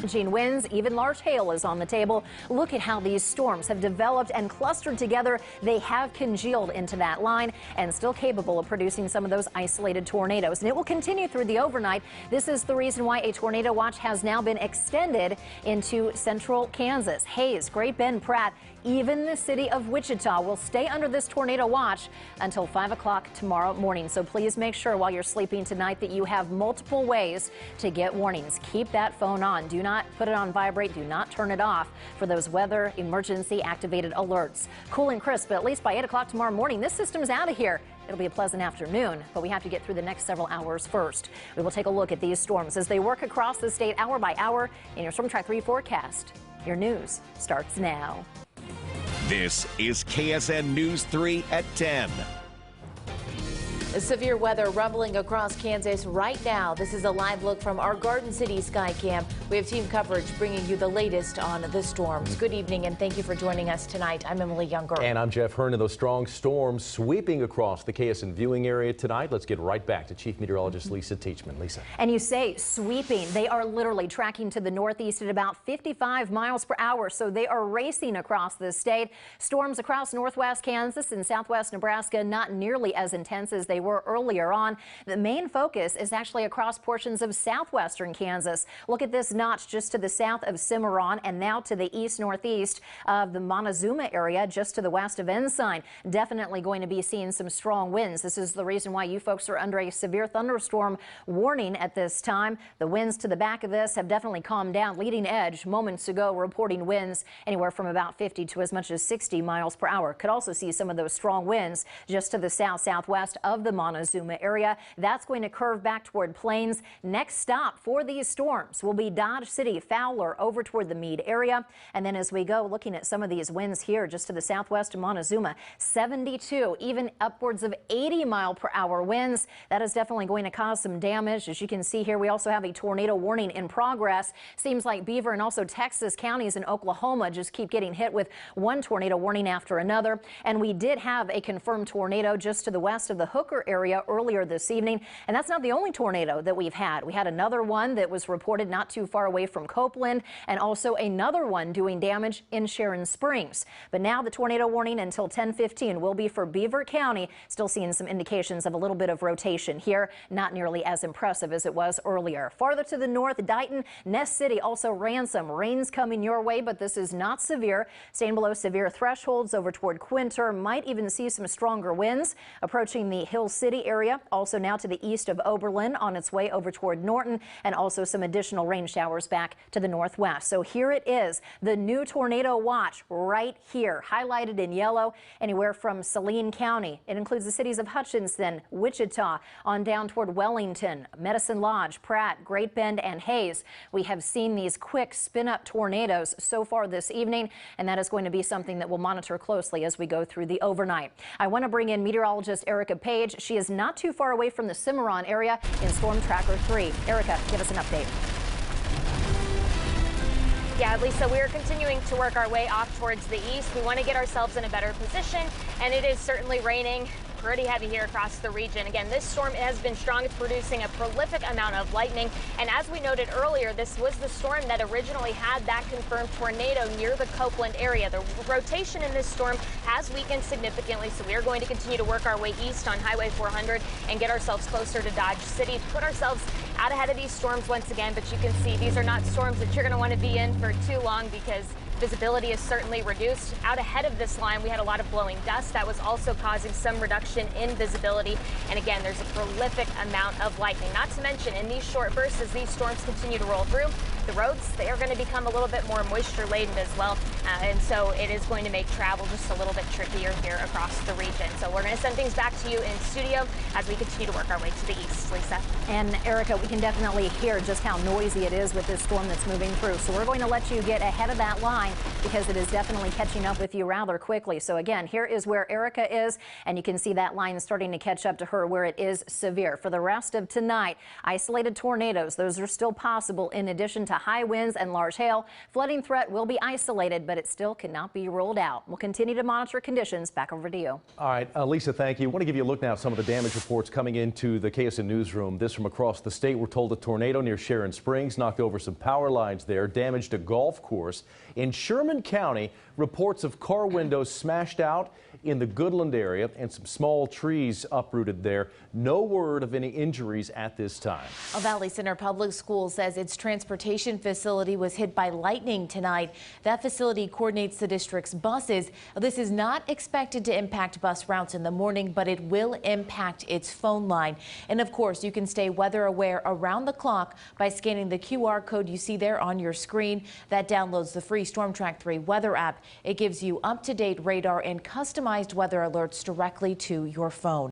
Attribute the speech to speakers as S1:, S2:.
S1: damaging winds, even large hail is on the table. Look at how these storms have developed and clustered together. They have congealed into that line and still capable of producing some of those isolated tornadoes. And it will continue through the overnight. This is the reason why a tornado watch has now been extended into central Kansas. Hays, Great Bend, Pratt, even the city of Wichita will stay under this tornado watch until 5 o'clock tomorrow morning. So please make sure while you're sleeping tonight that you have multiple ways to get warnings. Keep that phone on. Do not put it on vibrate. Do not turn it off for those weather emergency activated alerts. Cool and crisp, but at least by 8 o'clock tomorrow morning, this system's out of here. It'll be a pleasant afternoon, but we have to get through the next several hours first. We will take a look at these storms as they work across the state hour by hour in your Storm Track 3 forecast. Your news starts now.
S2: This is KSN News 3 at 10.
S3: Severe weather rumbling across Kansas right now. This is a live look from our Garden City Sky Cam. We have team coverage bringing you the latest on the storms. Good evening and thank you for joining us tonight. I'm Emily Younger.
S4: And I'm Jeff Hearn. Those strong storms sweeping across the KSN viewing area tonight. Let's get right back to Chief Meteorologist Lisa Teachman. Lisa.
S1: And you say sweeping. They are literally tracking to the northeast at about 55 miles per hour. So they are racing across the state. Storms across northwest Kansas and southwest Nebraska not nearly as intense as they were earlier on. The main focus is actually across portions of southwestern Kansas. Look at this notch just to the south of Cimarron and now to the east northeast of the Montezuma area, just to the west of Ensign. Definitely going to be seeing some strong winds. This is the reason why you folks are under a severe thunderstorm warning at this time. The winds to the back of this have definitely calmed down. Leading Edge moments ago reporting winds anywhere from about 50 to as much as 60 miles per hour. Could also see some of those strong winds just to the southwest of the Montezuma area. That's going to curve back toward Plains. Next stop for these storms will be Dodge City, Fowler over toward the Meade area. And then as we go looking at some of these winds here just to the southwest of Montezuma, 72, even upwards of 80 mile per hour winds. That is definitely going to cause some damage. As you can see here, we also have a tornado warning in progress. Seems like Beaver and also Texas counties in Oklahoma just keep getting hit with one tornado warning after another. And we did have a confirmed tornado just to the west of the Hooker area earlier this evening. And that's not the only tornado that we've had. We had another one that was reported not too far away from Copeland, and also another one doing damage in Sharon Springs. But now the tornado warning until 10:15 will be for Beaver County. Still seeing some indications of a little bit of rotation here. Not nearly as impressive as it was earlier. Farther to the north, Dighton, Ness City, also Ransom. Rain's coming your way, but this is not severe. Staying below severe thresholds over toward Quinter. Might even see some stronger winds approaching the Hill City area. Also now to the east of Oberlin on its way over toward Norton, and also some additional rain showers back to the northwest. So here it is, the new tornado watch right here, highlighted in yellow, anywhere from Salina County. It includes the cities of Hutchinson, Wichita, on down toward Wellington, Medicine Lodge, Pratt, Great Bend, and Hays. We have seen these quick spin-up tornadoes so far this evening, and that is going to be something that we'll monitor closely as we go through the overnight. I want to bring in meteorologist Erica Page. She is not too far away from the Cimarron area in Storm Tracker 3. Erica, give us an update.
S5: Yeah, Lisa, we are continuing to work our way off towards the east. We want to get ourselves in a better position, and it is certainly raining pretty heavy here across the region. Again, this storm has been strong. It's producing a prolific amount of lightning. And as we noted earlier, this was the storm that originally had that confirmed tornado near the Copeland area. The rotation in this storm has weakened significantly, so we are going to continue to work our way east on Highway 400 and get ourselves closer to Dodge City, put ourselves out ahead of these storms once again. But you can see these are not storms that you're going to want to be in for too long, because visibility is certainly reduced. Out ahead of this line, we had a lot of blowing dust that was also causing some reduction in visibility. And again, there's a prolific amount of lightning. Not to mention, in these short bursts, as these storms continue to roll through, the roads, they are going to become a little bit more moisture laden as well. And so it is going to make travel just a little bit trickier here across the region. So we're going to send things back to you in studio as we continue to work our way to the east. Lisa.
S1: And Erica, we can definitely hear just how noisy it is with this storm that's moving through. So we're going to let you get ahead of that line, because it is definitely catching up with you rather quickly. So again, here is where Erica is, and you can see that line starting to catch up to her where it is severe. For the rest of tonight, isolated tornadoes, those are still possible in addition to high winds and large hail. Flooding threat will be isolated, but it still cannot be ruled out. We'll continue to monitor conditions. Back over to you.
S4: All right, Lisa, thank you. I want to give you a look now at some of the damage reports coming into the KSN newsroom. This from across the state. We're told a tornado near Sharon Springs knocked over some power lines there, damaged a golf course. In Sherman County, reports of car windows smashed out in the Goodland area and some small trees uprooted there. No word of any injuries at this time.
S3: A Valley Center Public School says its transportation facility was hit by lightning tonight. That facility coordinates the district's buses. This is not expected to impact bus routes in the morning, but it will impact its phone line. And of course, you can stay weather aware around the clock by scanning the QR code you see there on your screen. That downloads the free Storm Track 3 weather app. It gives you up-to-date radar and customized weather alerts directly to your phone.